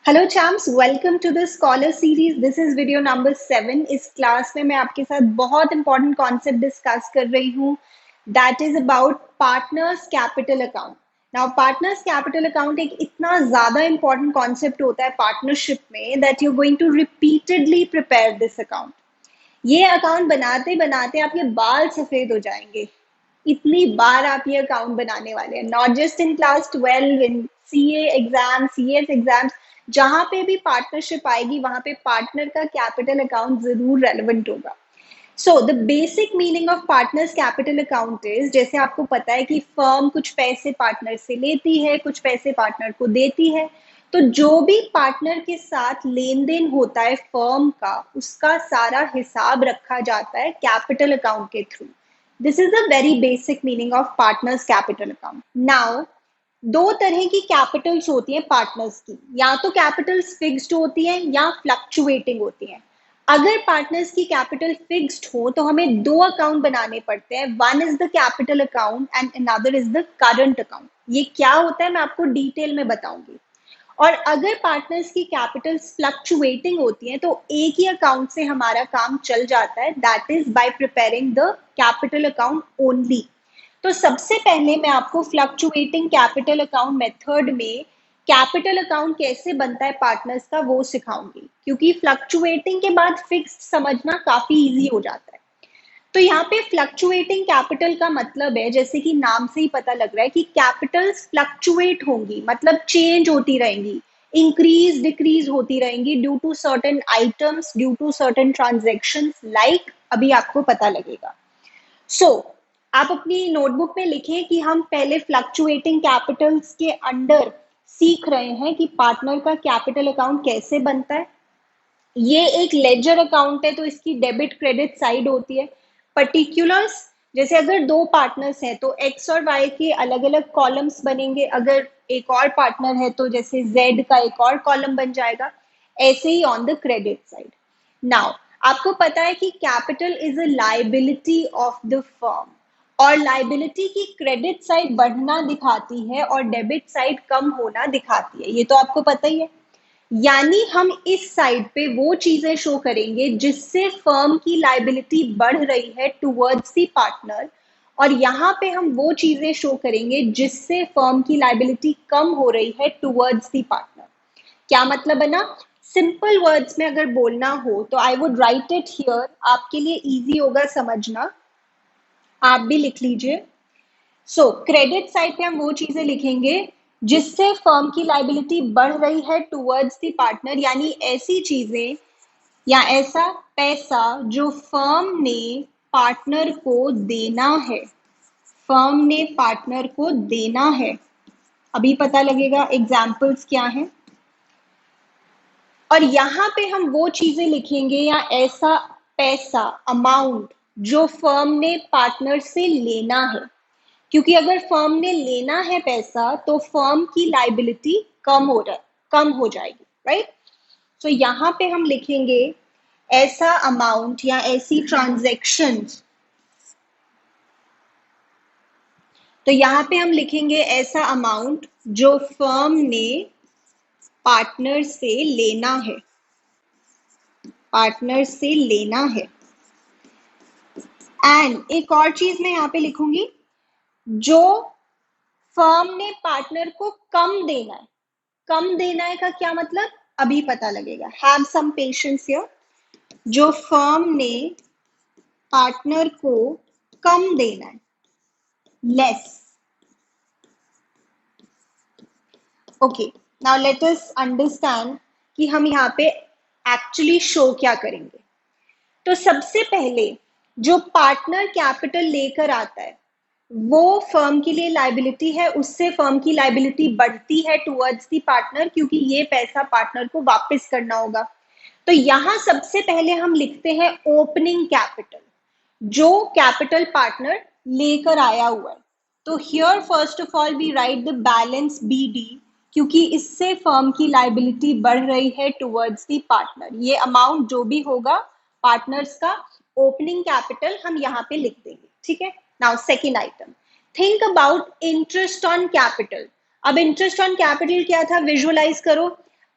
Hello champs, welcome to the scholar series. This is video number 7। इस class में मैं आपके साथ बहुत इंपॉर्टेंट कॉन्सेप्ट डिस्कस कर रही हूँ। That is about partners capital account. Now partners capital account एक इतना ज्यादा इंपॉर्टेंट कॉन्सेप्ट होता है पार्टनरशिप में that you going to repeatedly prepare this account. ये अकाउंट बनाते बनाते आपके बाल सफेद हो जाएंगे। इतनी बार आप ये अकाउंट बनाने वाले हैं, not just in class 12, in CA exam, CS exams. जहां पे भी पार्टनरशिप आएगी वहां पे पार्टनर का कैपिटल अकाउंट जरूर रेलेवेंट होगा। So the basic meaning of partners capital account is, जैसे आपको पता है कि फर्म कुछ पैसे पार्टनर से लेती है, कुछ पैसे पार्टनर को देती है। तो जो भी पार्टनर के साथ लेन देन होता है फर्म का, उसका सारा हिसाब रखा जाता है कैपिटल अकाउंट के through. This is the very basic meaning of partners capital account. Now दो तरह की कैपिटल्स होती हैं पार्टनर्स की, या तो कैपिटल्स फिक्स्ड होती हैं या फ्लक्चुएटिंग होती हैं। अगर पार्टनर्स की कैपिटल फिक्स्ड हो तो हमें दो अकाउंट बनाने पड़ते हैं। One is the capital account and another is the current account. ये क्या होता है मैं आपको डिटेल में बताऊंगी। और अगर पार्टनर्स की कैपिटल्स फ्लक्चुएटिंग होती हैं तो एक ही अकाउंट से हमारा काम चल जाता है, that is by preparing the capital account only. तो सबसे पहले मैं आपको फ्लक्चुएटिंग कैपिटल अकाउंट मेथड में कैपिटल अकाउंट कैसे बनता है पार्टनर्स का वो सिखाऊंगी, क्योंकि फ्लक्चुएटिंग के बाद फिक्स्ड समझना काफी इजी हो जाता है। तो यहाँ पे फ्लक्चुएटिंग कैपिटल का मतलब है, जैसे कि नाम से ही पता लग रहा है कि कैपिटल्स फ्लक्चुएट होंगी, मतलब चेंज होती रहेंगी, इंक्रीज डिक्रीज होती रहेंगी due to certain items, due to certain transactions, like अभी आपको पता लगेगा। सो आप अपनी नोटबुक में लिखें कि हम पहले फ्लक्चुएटिंग कैपिटल्स के अंडर सीख रहे हैं कि पार्टनर का कैपिटल अकाउंट कैसे बनता है। ये एक लेजर अकाउंट है तो इसकी डेबिट क्रेडिट साइड होती है। पर्टिकुलर्स, जैसे अगर दो पार्टनर्स हैं तो एक्स और वाई के अलग अलग कॉलम्स बनेंगे। अगर एक और पार्टनर है तो जैसे जेड का एक और कॉलम बन जाएगा। ऐसे ही on the credit side. Now आपको पता है कि capital is a liability of the firm, और लाइबिलिटी की क्रेडिट साइड बढ़ना दिखाती है और डेबिट साइड कम होना दिखाती है। ये तो आपको पता ही है। यानी हम इस साइड पे वो चीजें शो करेंगे जिससे फर्म की लाइबिलिटी बढ़ रही है टुवर्ड्स द पार्टनर, और यहाँ पे हम वो चीजें शो करेंगे जिससे फर्म की लाइबिलिटी कम हो रही है टुवर्ड्स द पार्टनर। क्या मतलब है ना? सिंपल वर्ड्स में अगर बोलना हो तो I would write it here, आपके लिए इजी होगा समझना। आप भी लिख लीजिए। सो क्रेडिट साइड पे हम वो चीजें लिखेंगे जिससे फर्म की लाइबिलिटी बढ़ रही है टुवर्ड्स द पार्टनर, यानी ऐसी चीजें या ऐसा पैसा जो फर्म ने पार्टनर को देना है। फर्म ने पार्टनर को देना है। अभी पता लगेगा एग्जाम्पल्स क्या हैं। और यहाँ पे हम वो चीजें लिखेंगे या ऐसा पैसा, अमाउंट जो फर्म ने पार्टनर से लेना है, क्योंकि अगर फर्म ने लेना है पैसा तो फर्म की लाइबिलिटी कम हो जाएगी, राइट। तो यहाँ पे हम लिखेंगे ऐसा अमाउंट या ऐसी ट्रांजैक्शन। तो यहाँ पे हम लिखेंगे ऐसा अमाउंट जो फर्म ने पार्टनर से लेना है, पार्टनर से लेना है। एंड एक और चीज मैं यहाँ पे लिखूंगी, जो फर्म ने पार्टनर को कम देना है। कम देना है का क्या मतलब अभी पता लगेगा। Have some patience here. जो फर्म ने पार्टनर को कम देना है, less. Okay, now let us understand कि हम यहाँ पे एक्चुअली शो क्या करेंगे। तो सबसे पहले जो पार्टनर कैपिटल लेकर आता है वो फर्म के लिए लाइबिलिटी है, उससे फर्म की लाइबिलिटी बढ़ती है टुवर्ड्स दी पार्टनर, क्योंकि ये पैसा पार्टनर को वापस करना होगा। तो यहां सबसे पहले हम लिखते हैं ओपनिंग कैपिटल, जो कैपिटल पार्टनर लेकर आया हुआ है। तो here first of all we write the balance BD, क्योंकि इससे फर्म की लाइबिलिटी बढ़ रही है टुवर्ड्स दी पार्टनर। ये अमाउंट जो भी होगा पार्टनर्स का ओपनिंग कैपिटल हम यहाँ पे लिख देंगे, ठीक है। Now second item, think about interest on capital. अब इंटरेस्ट ऑन कैपिटल क्या था, विजुअलाइज करो।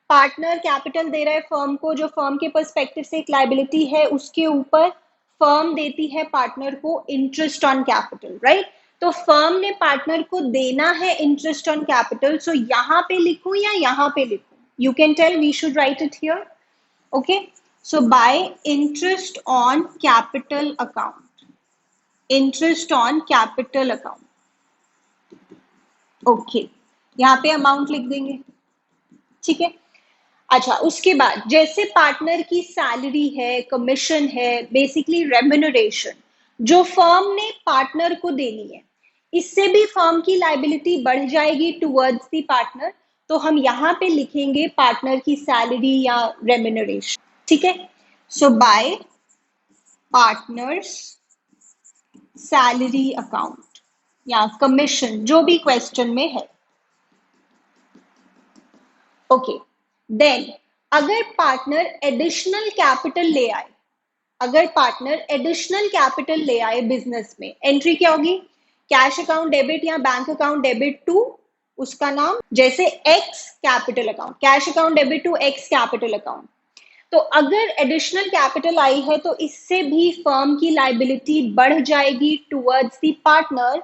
पार्टनर कैपिटल दे रहा है फर्म को, जो फर्म के पर्सपेक्टिव से एक लाइबिलिटी है, उसके ऊपर फर्म देती है पार्टनर को इंटरेस्ट ऑन कैपिटल, राइट? तो फर्म ने पार्टनर को देना है इंटरेस्ट ऑन कैपिटल, सो यहाँ पे लिखूं या यहाँ पे लिखूं? You can tell, we should write it here. Okay, so by interest on capital account, interest on capital account. Okay, यहाँ पे अमाउंट लिख देंगे, ठीक है. अच्छा, उसके बाद जैसे पार्टनर की सैलरी है, कमीशन है, बेसिकली रेम्यूनरेशन जो फर्म ने पार्टनर को देनी है, इससे भी फर्म की लाइबिलिटी बढ़ जाएगी टुवर्ड्स द पार्टनर. तो हम यहाँ पे लिखेंगे पार्टनर की सैलरी या रेम्यूनरेशन, ठीक है. सो बाय पार्टनर्स सैलरी अकाउंट या कमीशन, जो भी क्वेश्चन में है. ओके, देन अगर पार्टनर एडिशनल कैपिटल ले आए, अगर पार्टनर एडिशनल कैपिटल ले आए बिजनेस में, एंट्री क्या होगी? कैश अकाउंट डेबिट या बैंक अकाउंट डेबिट टू उसका नाम, जैसे x capital account, cash account debit to x capital account. तो अगर एडिशनल कैपिटल आई है तो इससे भी फर्म की लाइबिलिटी बढ़ जाएगी टुवर्ड्स द पार्टनर,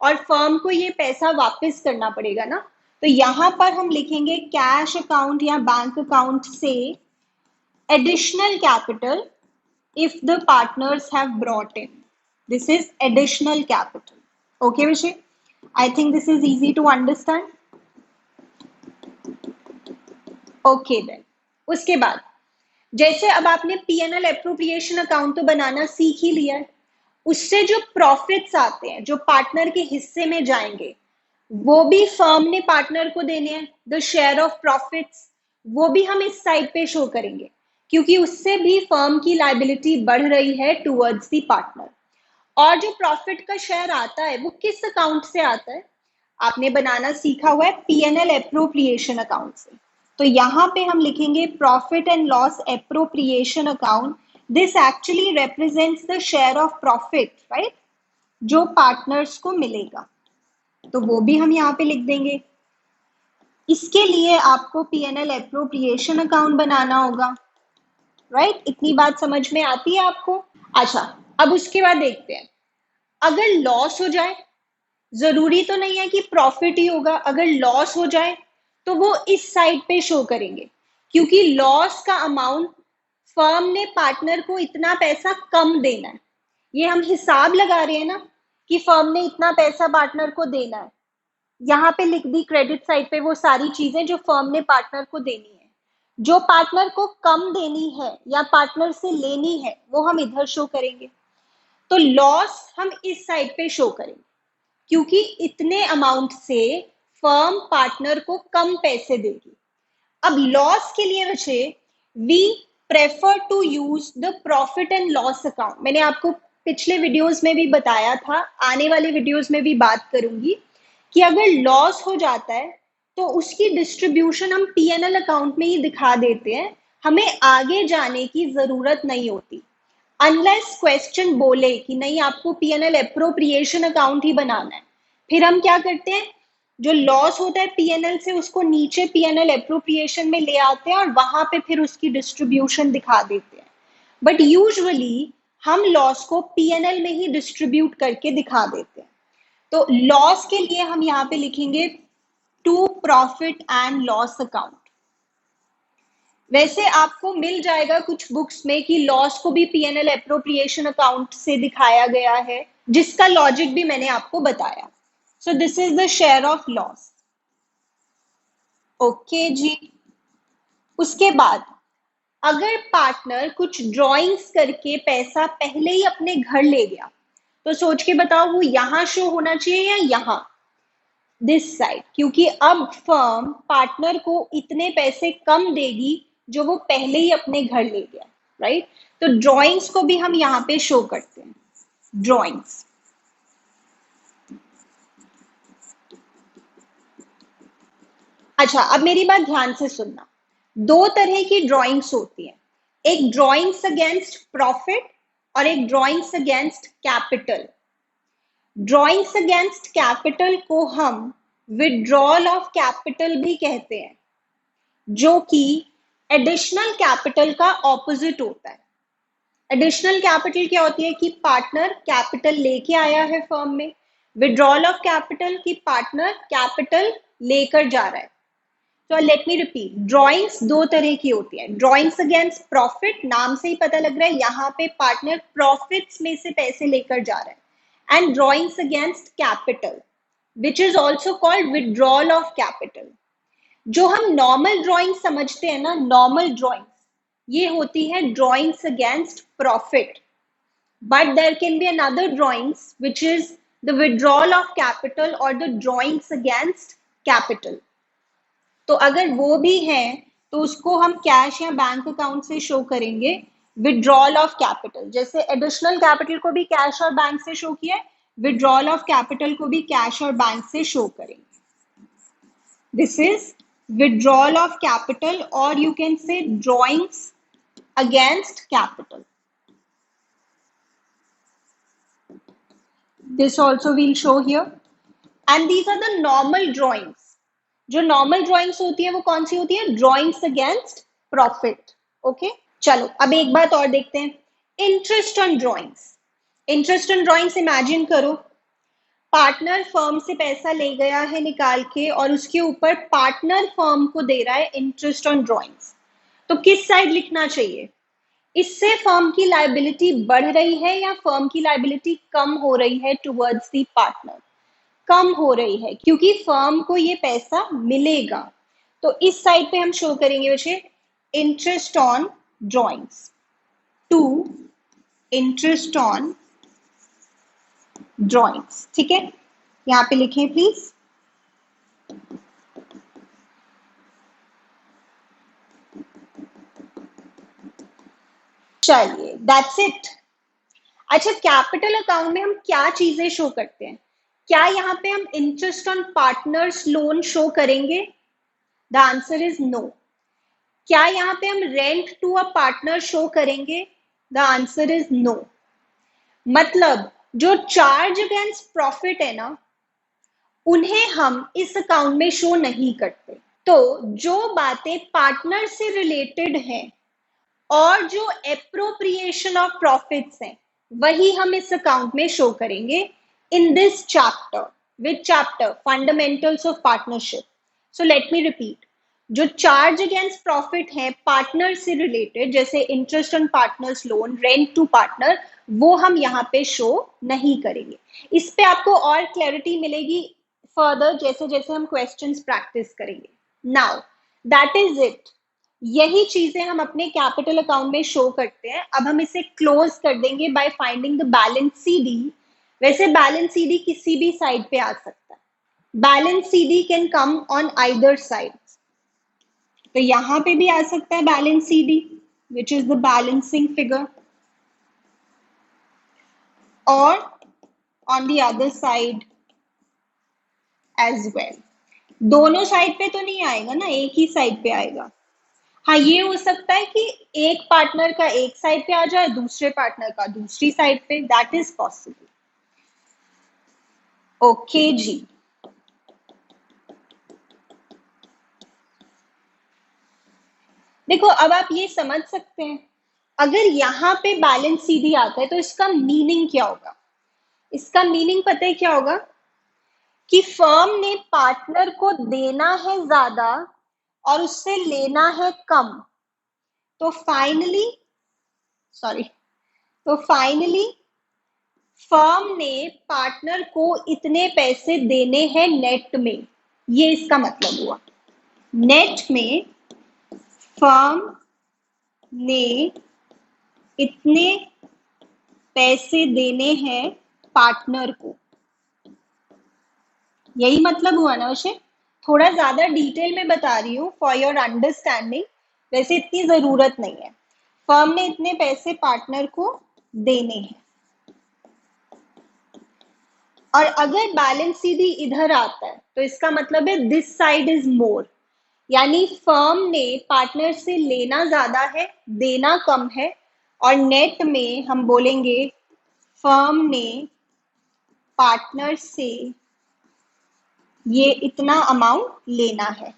और फर्म को ये पैसा वापस करना पड़ेगा ना. तो यहां पर हम लिखेंगे कैश अकाउंट या बैंक अकाउंट से additional capital if the partners have brought in. This is additional capital. Okay, Vishay? I think this is easy to understand. Okay then. उसके बाद जैसे अब आपने P&L एप्रोप्रिएशन अकाउंट तो बनाना सीख ही लिया है, उससे जो प्रॉफिट्स आते हैं जो पार्टनर के हिस्से में जाएंगे, वो भी फर्म ने पार्टनर को देने हैं. द शेयर ऑफ प्रॉफिट्स, वो भी हम इस साइड पे शो करेंगे, क्योंकि उससे भी फर्म की लाइबिलिटी बढ़ रही है टुवर्ड्स द पार्टनर. और जो प्रॉफिट का शेयर आता है वो किस अकाउंट से आता है? आपने बनाना सीखा हुआ है P&L एप्रोप्रिएशन अकाउंट से. तो यहाँ पे हम लिखेंगे profit and loss appropriation account. This actually represents the share of profit, right, जो पार्टनर्स को मिलेगा. तो वो भी हम यहाँ पे लिख देंगे. इसके लिए आपको P&L एप्रोप्रिएशन अकाउंट बनाना होगा, राइट? इतनी बात समझ में आती है आपको? अच्छा, अब उसके बाद देखते हैं, अगर लॉस हो जाए, जरूरी तो नहीं है कि प्रॉफिट ही होगा, अगर लॉस हो जाए तो वो इस साइड पे शो करेंगे, क्योंकि लॉस का अमाउंट फर्म ने पार्टनर को इतना पैसा कम देना है. ये हम हिसाब लगा रहे हैं ना कि फर्म ने इतना पैसा पार्टनर को देना है. यहाँ पे लिख दी क्रेडिट साइड पे वो सारी चीजें जो फर्म ने पार्टनर को देनी है. जो पार्टनर को कम देनी है या पार्टनर से लेनी है वो हम इधर शो करेंगे. तो लॉस हम इस साइड पे शो करेंगे, क्योंकि इतने अमाउंट से फर्म पार्टनर को कम पैसे देगी. अब लॉस के लिए बचे, we prefer to use the profit and loss account. मैंने आपको पिछले वीडियोस में भी बताया था, आने वाले वीडियोस में भी बात करूंगी, कि अगर लॉस हो जाता है तो उसकी डिस्ट्रीब्यूशन हम P&L अकाउंट में ही दिखा देते हैं, हमें आगे जाने की जरूरत नहीं होती. अनलेस क्वेश्चन बोले कि नहीं आपको P&L एप्रोप्रिएशन अकाउंट ही बनाना है, फिर हम क्या करते हैं, जो लॉस होता है P&L से उसको नीचे P&L एप्रोप्रिएशन में ले आते हैं और वहां पे फिर उसकी डिस्ट्रीब्यूशन दिखा देते हैं. बट यूजुअली हम लॉस को P&L में ही डिस्ट्रीब्यूट करके दिखा देते हैं. तो लॉस के लिए हम यहाँ पे लिखेंगे to profit and loss account. वैसे आपको मिल जाएगा कुछ बुक्स में कि लॉस को भी P&L एप्रोप्रिएशन अकाउंट से दिखाया गया है, जिसका लॉजिक भी मैंने आपको बताया. So this is the share of loss. Okay ji. उसके बाद अगर पार्टनर कुछ ड्रॉइंग्स करके पैसा पहले ही अपने घर ले गया, तो सोच के बताओ वो यहां शो होना चाहिए या यहां, दिस साइड, क्योंकि अब फर्म पार्टनर को इतने पैसे कम देगी जो वो पहले ही अपने घर ले गया, राइट? तो ड्रॉइंग्स को भी हम यहाँ पे शो करते हैं, ड्रॉइंग्स. अच्छा, अब मेरी बात ध्यान से सुनना. दो तरह की ड्रॉइंग्स होती हैं, एक ड्रॉइंग्स अगेंस्ट प्रॉफिट और एक drawings against capital. Drawings against capital को हम विड्रॉल ऑफ कैपिटल भी कहते हैं. जो कि एडिशनल कैपिटल का ऑपोजिट होता है। एडिशनल कैपिटल क्या होती है कि पार्टनर कैपिटल लेके आया है फर्म में, विड्रॉल ऑफ कैपिटल की पार्टनर कैपिटल लेकर जा रहा है। तो लेट मी रिपीट, ड्रॉइंग्स दो तरह की होती है। ड्रॉइंग्स अगेंस्ट प्रॉफिट, नाम से ही पता लग रहा है यहाँ पे पार्टनर प्रॉफिट्स में से पैसे लेकर जा रहा है। And drawings against capital which is also called withdrawal of capital. जो हम नॉर्मल ड्रॉइंग समझते हैं ना, नॉर्मल ड्रॉइंग, ये होती है drawings against profit, but there can be another drawings which is the withdrawal of capital or the drawings against capital। तो अगर वो भी है तो उसको हम कैश या बैंक अकाउंट से शो करेंगे विड्रॉल ऑफ कैपिटल। जैसे एडिशनल कैपिटल को भी कैश और बैंक से शो किया है, विड्रॉल ऑफ कैपिटल को भी कैश और बैंक से शो करेंगे। This is withdrawal of capital और you can say drawings against capital. This also we'll show here, and these are the normal drawings। जो नॉर्मल ड्राइंग्स होती है वो कौन सी होती है? Drawings against profit. ओके, चलो अब एक बात और देखते हैं, interest on drawings. Interest on drawings imagine करो, पार्टनर फर्म से पैसा ले गया है निकाल के और उसके ऊपर पार्टनर फर्म को दे रहा है इंटरेस्ट ऑन ड्राइंग्स। तो किस साइड लिखना चाहिए? इससे फर्म की लायबिलिटी बढ़ रही है या फर्म की लायबिलिटी कम हो रही है टुवर्ड्स दी पार्टनर? कम हो रही है, क्योंकि फर्म को ये पैसा मिलेगा। तो इस साइड पे हम शो करेंगे बच्चे interest on drawings to interest on drawings. ठीक है, यहां पे लिखें प्लीज। चलिए, दैट्स इट। अच्छा, कैपिटल अकाउंट में हम क्या चीजें शो करते हैं? क्या यहाँ पे हम interest on partners loan show करेंगे? The answer is no. क्या यहाँ पे हम rent to a partner show करेंगे? The answer is no. मतलब जो चार्ज अगेंस्ट प्रॉफिट है ना, उन्हें हम इस अकाउंट में शो नहीं करते। तो जो बातें पार्टनर से रिलेटेड हैं और जो एप्रोप्रिएशन ऑफ प्रॉफिट्स हैं, वही हम इस अकाउंट में शो करेंगे in this chapter. Which chapter? Fundamentals of partnership. So let me repeat, जो चार्ज अगेंस्ट प्रॉफिट है पार्टनर से रिलेटेड, जैसे interest on partners loan, rent to partner, वो हम यहाँ पे शो नहीं करेंगे। इस पे आपको और क्लैरिटी मिलेगी फर्दर जैसे जैसे हम क्वेश्चंस प्रैक्टिस करेंगे। Now that is it. यही चीजें हम अपने कैपिटल अकाउंट में शो करते हैं। अब हम इसे क्लोज कर देंगे by finding the balance CD. वैसे बैलेंस सीडी किसी भी साइड पे आ सकता है। Balance CD can come on either side. तो यहां पे भी आ सकता है balance CD which is the balancing figure, और on the other side as well. दोनों साइड पे तो नहीं आएगा ना, एक ही साइड पे आएगा। हाँ, ये हो सकता है कि एक पार्टनर का एक साइड पे आ जाए, दूसरे पार्टनर का दूसरी साइड पे, दैट इज पॉसिबल। ओके जी, देखो अब आप ये समझ सकते हैं, अगर यहाँ पे बैलेंस सीधी आता है तो इसका मीनिंग क्या होगा? इसका मीनिंग पता है क्या होगा? कि फर्म ने पार्टनर को देना है ज्यादा और उससे लेना है कम। तो फाइनली फर्म ने पार्टनर को इतने पैसे देने हैं नेट में, ये इसका मतलब हुआ। नेट में फर्म ने इतने पैसे देने हैं पार्टनर को, यही मतलब हुआ ना उसे। थोड़ा ज्यादा डिटेल में बता रही हूँ फॉर योर अंडरस्टैंडिंग, वैसे इतनी जरूरत नहीं है। फर्म ने इतने पैसे पार्टनर को देने हैं, और अगर बैलेंस सीधी इधर आता है तो इसका मतलब है दिस साइड इज मोर, यानी फर्म ने पार्टनर से लेना ज्यादा है, देना कम है, और नेट में हम बोलेंगे फर्म ने पार्टनर से ये इतना अमाउंट लेना है।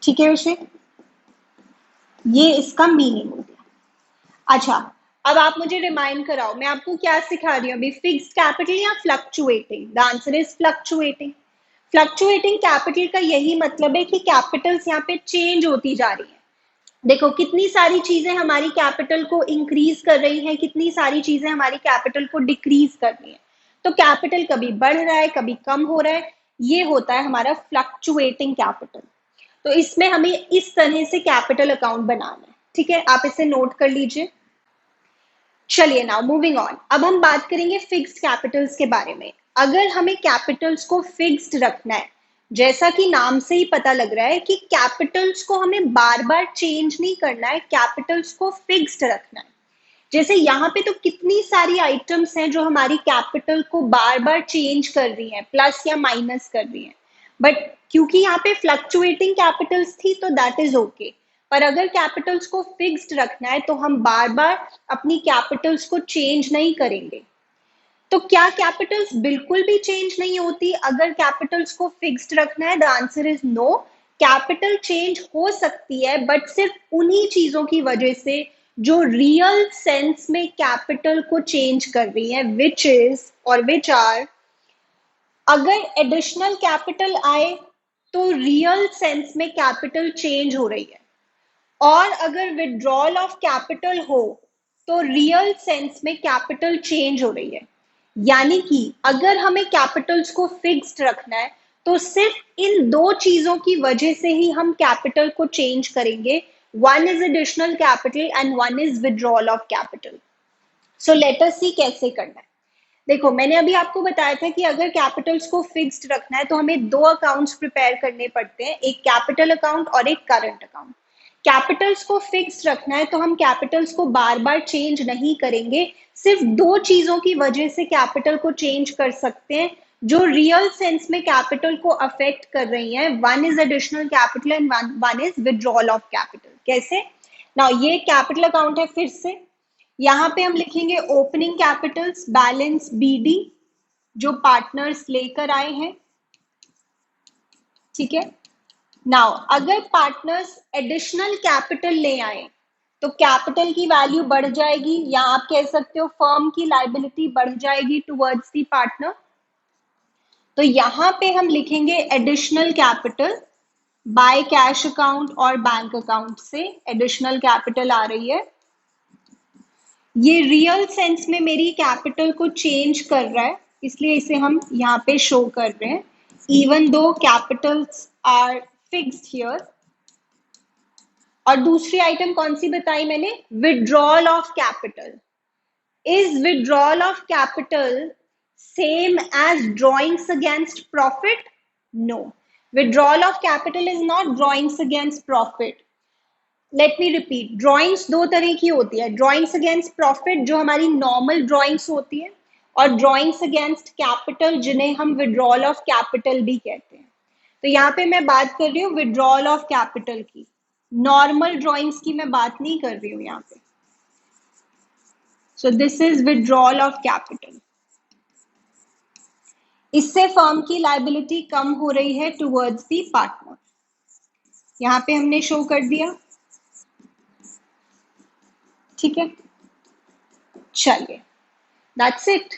ठीक है विषय, ये इसका मीनिंग हो गया। अच्छा, अब आप मुझे रिमाइंड कराओ, मैं आपको क्या सिखा रही हूँ अभी, फिक्स्ड कैपिटल या fluctuating? The answer is fluctuating. Fluctuating capital का यही मतलब है कि कैपिटल्स यहाँ पे चेंज होती जा रही है। देखो कितनी सारी चीजें हमारी कैपिटल को इंक्रीज कर रही हैं, कितनी सारी चीजें हमारी कैपिटल को डिक्रीज कर रही हैं। तो कैपिटल कभी बढ़ रहा है, कभी कम हो रहा है, ये होता है हमारा फ्लक्चुएटिंग कैपिटल। तो इसमें हमें इस तरह से कैपिटल अकाउंट बनाना है, ठीक है, आप इसे नोट कर लीजिए। चलिए नाउ मूविंग ऑन, अब हम बात करेंगे फिक्स्ड कैपिटल्स के बारे में। अगर हमें कैपिटल्स को फिक्स्ड रखना है, जैसा कि नाम से ही पता लग रहा है कि कैपिटल्स को हमें बार बार चेंज नहीं करना है, कैपिटल्स को फिक्स्ड रखना है। जैसे यहाँ पे तो कितनी सारी आइटम्स हैं जो हमारी कैपिटल को बार बार चेंज कर रही हैं, प्लस या माइनस कर रही हैं, बट क्योंकि यहाँ पे फ्लक्चुएटिंग कैपिटल्स थी तो दैट इज ओके। पर अगर कैपिटल्स को फिक्स्ड रखना है तो हम बार बार अपनी कैपिटल्स को चेंज नहीं करेंगे। तो क्या कैपिटल्स बिल्कुल भी चेंज नहीं होती अगर कैपिटल्स को फिक्स्ड रखना है? The answer is no. Capital change हो सकती है बट सिर्फ उन्हीं चीजों की वजह से जो रियल सेंस में कैपिटल को चेंज कर रही है, विच इज और विच आर, अगर एडिशनल कैपिटल आए तो रियल सेंस में कैपिटल चेंज हो रही है, और अगर विड्रॉल ऑफ कैपिटल हो तो रियल सेंस में कैपिटल चेंज हो रही है। यानी कि अगर हमें कैपिटल्स को फिक्स्ड रखना है तो सिर्फ इन दो चीजों की वजह से ही हम कैपिटल को चेंज करेंगे, one is additional capital and one is withdrawal of capital. So let us see कैसे करना है। देखो मैंने अभी आपको बताया था कि अगर कैपिटल्स को फिक्स्ड रखना है तो हमें दो अकाउंट्स प्रिपेयर करने पड़ते हैं, एक कैपिटल अकाउंट और एक करंट अकाउंट। कैपिटल्स को फिक्स्ड रखना है तो हम कैपिटल्स को बार बार चेंज नहीं करेंगे, सिर्फ दो चीजों की वजह से कैपिटल को चेंज कर सकते हैं जो रियल सेंस में कैपिटल को अफेक्ट कर रही हैं, one is additional capital and one is withdrawal of capital. कैसे? नाउ ये कैपिटल अकाउंट है, फिर से यहाँ पे हम लिखेंगे ओपनिंग कैपिटल्स बैलेंस बीडी जो पार्टनर्स लेकर आए हैं, ठीक है। नाउ अगर पार्टनर्स एडिशनल कैपिटल ले आए तो कैपिटल की वैल्यू बढ़ जाएगी, या आप कह सकते हो फर्म की लाइबिलिटी बढ़ जाएगी टुवर्ड्स दी पार्टनर। तो यहाँ पे हम लिखेंगे additional capital, by cash account और बैंक अकाउंट से एडिशनल कैपिटल आ रही है, ये रियल सेंस में मेरी कैपिटल को चेंज कर रहा है, इसलिए इसे हम यहाँ पे शो कर रहे हैं, even though Capitals are fixed here. और दूसरी आइटम कौन सी बताई मैंने? Withdrawal of capital. Is withdrawal of capital same as drawings against profit? No, withdrawal of capital is not drawings against profit. Let me repeat, drawings दो तरह की होती है, ड्रॉइंग्स अगेंस्ट प्रॉफिट जो हमारी नॉर्मल ड्रॉइंग्स होती है, और ड्रॉइंग्स अगेंस्ट कैपिटल जिन्हें हम विड्रॉल ऑफ कैपिटल भी कहते हैं। तो यहाँ पे मैं बात कर रही हूँ विड्रॉल ऑफ कैपिटल की, नॉर्मल ड्रॉइंग्स की मैं बात नहीं कर रही हूँ यहाँ पे। सो this is withdrawal of capital. इससे फर्म की लाइबिलिटी कम हो रही है टुवर्ड्स दी पार्टनर, यहाँ पे हमने शो कर दिया, ठीक है। चलिए दैट्स इट।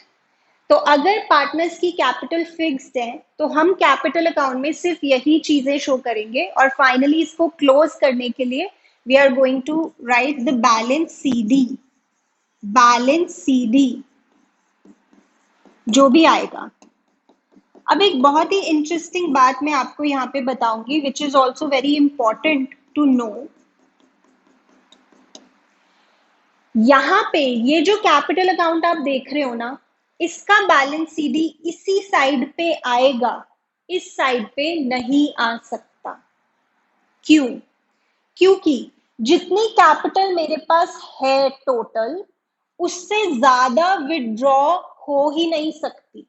तो अगर पार्टनर्स की कैपिटल फिक्स्ड है तो हम कैपिटल अकाउंट में सिर्फ यही चीजें शो करेंगे, और फाइनली इसको क्लोज करने के लिए we are going to write the balance CD. Balance CD जो भी आएगा। अब एक बहुत ही इंटरेस्टिंग बात मैं आपको यहाँ पे बताऊंगी which is also very important to know. यहाँ पे ये जो कैपिटल अकाउंट आप देख रहे हो ना, इसका बैलेंस सीडी इसी साइड पे आएगा, इस साइड पे नहीं आ सकता। क्यों? क्योंकि जितनी कैपिटल मेरे पास है टोटल, उससे ज्यादा विड्रॉ हो ही नहीं सकती।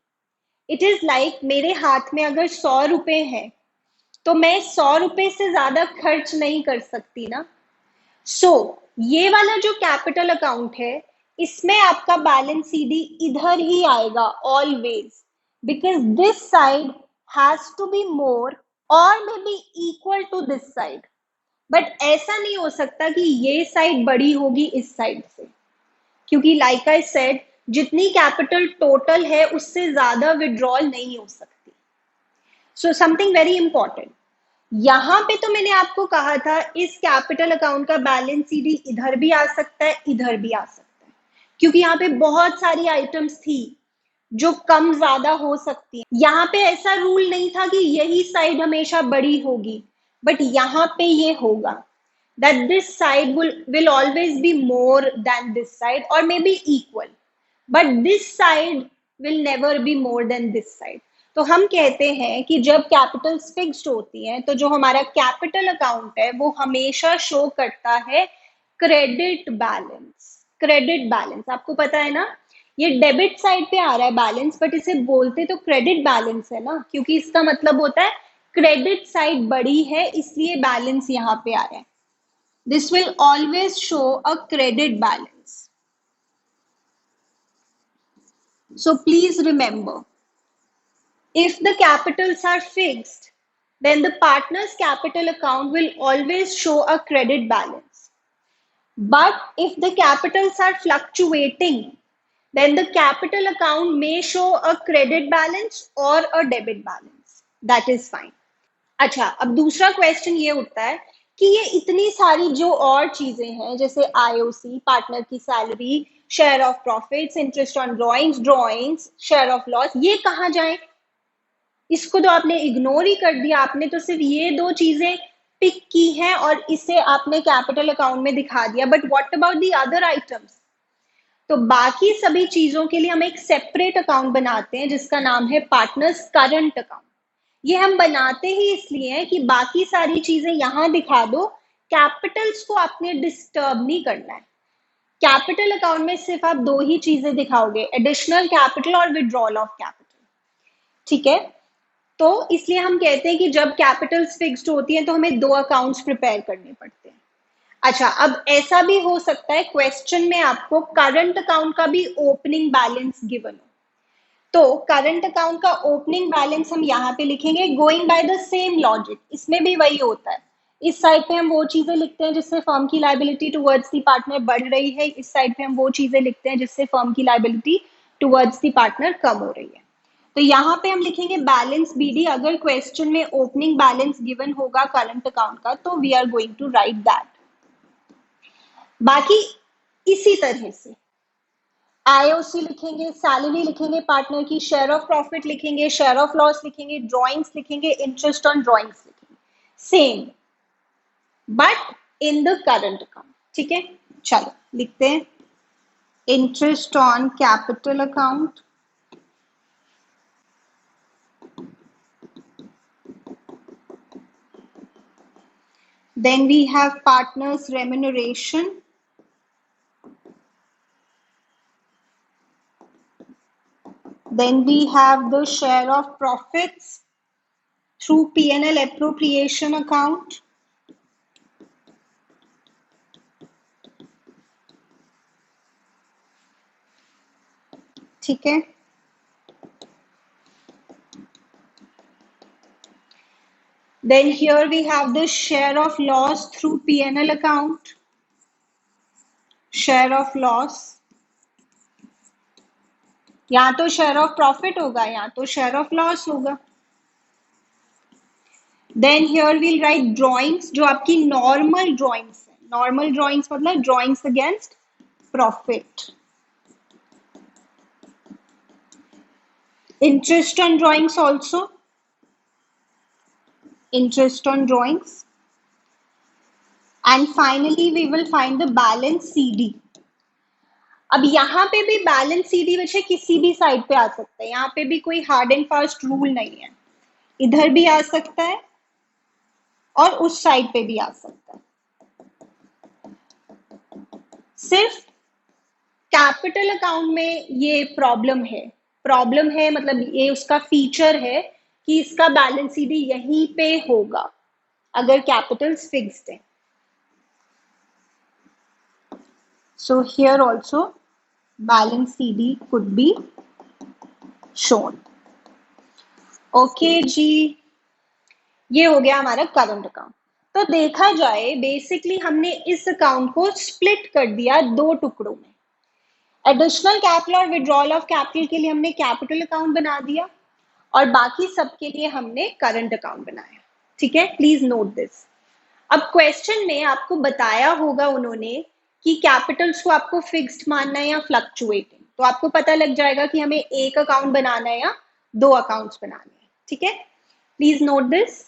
इट इज लाइक मेरे हाथ में अगर 100 रुपए है तो मैं 100 रुपए से ज्यादा खर्च नहीं कर सकती ना। सो ये वाला जो कैपिटल अकाउंट है इसमें आपका बैलेंस सीडी इधर ही आएगा always, because this side has to be more और may be equal to this side, but ऐसा नहीं हो सकता कि ये साइड बड़ी होगी इस साइड से, क्योंकि लाइक आई सेड जितनी कैपिटल टोटल है उससे ज्यादा विड्रॉल नहीं हो सकती। सो समथिंग वेरी इंपॉर्टेंट, यहां पे तो मैंने आपको कहा था इस कैपिटल अकाउंट का बैलेंस सीडी इधर भी आ सकता है, इधर भी आ सकता है, क्योंकि यहाँ पे बहुत सारी आइटम्स थी जो कम ज्यादा हो सकती है। यहाँ पे ऐसा रूल नहीं था कि यही साइड हमेशा बड़ी होगी, बट यहाँ पे ये होगा that this side will always be more than this side or maybe equal, but this side will never be more than this side. तो हम कहते हैं कि जब कैपिटल्स फिक्स्ड होती हैं तो जो हमारा कैपिटल अकाउंट है वो हमेशा शो करता है क्रेडिट बैलेंस। क्रेडिट बैलेंस आपको पता है ना, ये डेबिट साइड पे आ रहा है बैलेंस, बट इसे बोलते तो क्रेडिट बैलेंस है ना, क्योंकि इसका मतलब होता है क्रेडिट साइड बड़ी है इसलिए बैलेंस यहाँ पे आ रहा है। This will always show a credit balance. So please remember, if the capitals are fixed, then the partner's capital account will always show a credit balance. But if the capitals are fluctuating, then the capital account may show a credit balance or a debit balance. That is fine. अच्छा, अब दूसरा question ये उठता है कि ये इतनी सारी जो और चीजें हैं जैसे आईओसी, पार्टनर की salary, share of profits, interest on drawings, share of loss, ये कहाँ जाए? इसको तो आपने इग्नोर ही कर दिया, आपने तो सिर्फ ये दो चीजें पिक की हैं और इसे आपने कैपिटल अकाउंट में दिखा दिया, but what about the other items? तो बाकी सभी चीजों के लिए हम एक सेपरेट अकाउंट बनाते हैं जिसका नाम है पार्टनर्स करंट अकाउंट। ये हम बनाते ही इसलिए हैं कि बाकी सारी चीजें यहां दिखा दो, कैपिटल्स को आपने डिस्टर्ब नहीं करना है। कैपिटल अकाउंट में सिर्फ आप दो ही चीजें दिखाओगे, एडिशनल कैपिटल और विड्रॉल ऑफ कैपिटल, ठीक है? तो इसलिए हम कहते हैं कि जब कैपिटल्स फिक्स्ड होती हैं तो हमें दो अकाउंट्स प्रिपेयर करने पड़ते हैं। अच्छा, अब ऐसा भी हो सकता है क्वेश्चन में आपको करंट अकाउंट का भी ओपनिंग बैलेंस गिवन हो, तो करंट अकाउंट का ओपनिंग बैलेंस हम यहाँ पे लिखेंगे going by the same logic. इसमें भी वही होता है, इस साइड पे हम वो चीजें लिखते हैं जिससे फर्म की लायबिलिटी टुवर्ड्स दी पार्टनर बढ़ रही है, इस साइड पे हम वो चीजें लिखते हैं जिससे फर्म की लायबिलिटी टुवर्ड्स दी पार्टनर कम हो रही है। तो यहाँ पे हम लिखेंगे बैलेंस बीडी। अगर क्वेश्चन में ओपनिंग बैलेंस गिवन होगा करंट अकाउंट का तो we are going to write that. बाकी इसी तरह से आईओसी लिखेंगे, सैलरी लिखेंगे पार्टनर की, शेयर ऑफ प्रॉफिट लिखेंगे, शेयर ऑफ लॉस लिखेंगे, ड्रॉइंग्स लिखेंगे, इंटरेस्ट ऑन ड्रॉइंग्स लिखेंगे, same but in the current account, ठीक है? चलो लिखते हैं interest on capital account, then we have partners remuneration, then we have the share of profits through P&L appropriation account, ठीक है? Then here we have the share of loss through P&L account, share of loss, या तो share of profit होगा या तो share of loss होगा। Then here will write drawings, जो आपकी नॉर्मल ड्रॉइंग्स है। नॉर्मल ड्रॉइंग्स मतलब drawings against profit. Interest on drawings also, interest on drawings, and finally we will find the balance CD. अब यहाँ पे भी बैलेंस सीडी वैसे किसी भी साइड पे आ सकता है, यहाँ पे भी कोई हार्ड एंड फास्ट रूल नहीं है, इधर भी आ सकता है और उस साइड पे भी आ सकता है। सिर्फ कैपिटल अकाउंट में ये प्रॉब्लम है मतलब ये उसका फीचर है कि इसका बैलेंस सीडी यहीं पे होगा अगर कैपिटल्स फिक्स्ड है। So here also balance CD could be shown. Okay जी, ये हो गया हमारा करंट अकाउंट। तो देखा जाए बेसिकली हमने इस अकाउंट को स्प्लिट कर दिया दो टुकड़ों में। एडिशनल कैपिटल और विड्रॉल ऑफ कैपिटल के लिए हमने कैपिटल अकाउंट बना दिया और बाकी सब के लिए हमने करंट अकाउंट बनाया। ठीक है, प्लीज नोट दिस। अब क्वेश्चन में आपको बताया होगा उन्होंने कि कैपिटल्स को आपको फिक्स्ड मानना है या फ्लक्चुएटिंग, तो आपको पता लग जाएगा कि हमें एक अकाउंट बनाना है या दो अकाउंट्स बनाने हैं। ठीक है, प्लीज नोट दिस।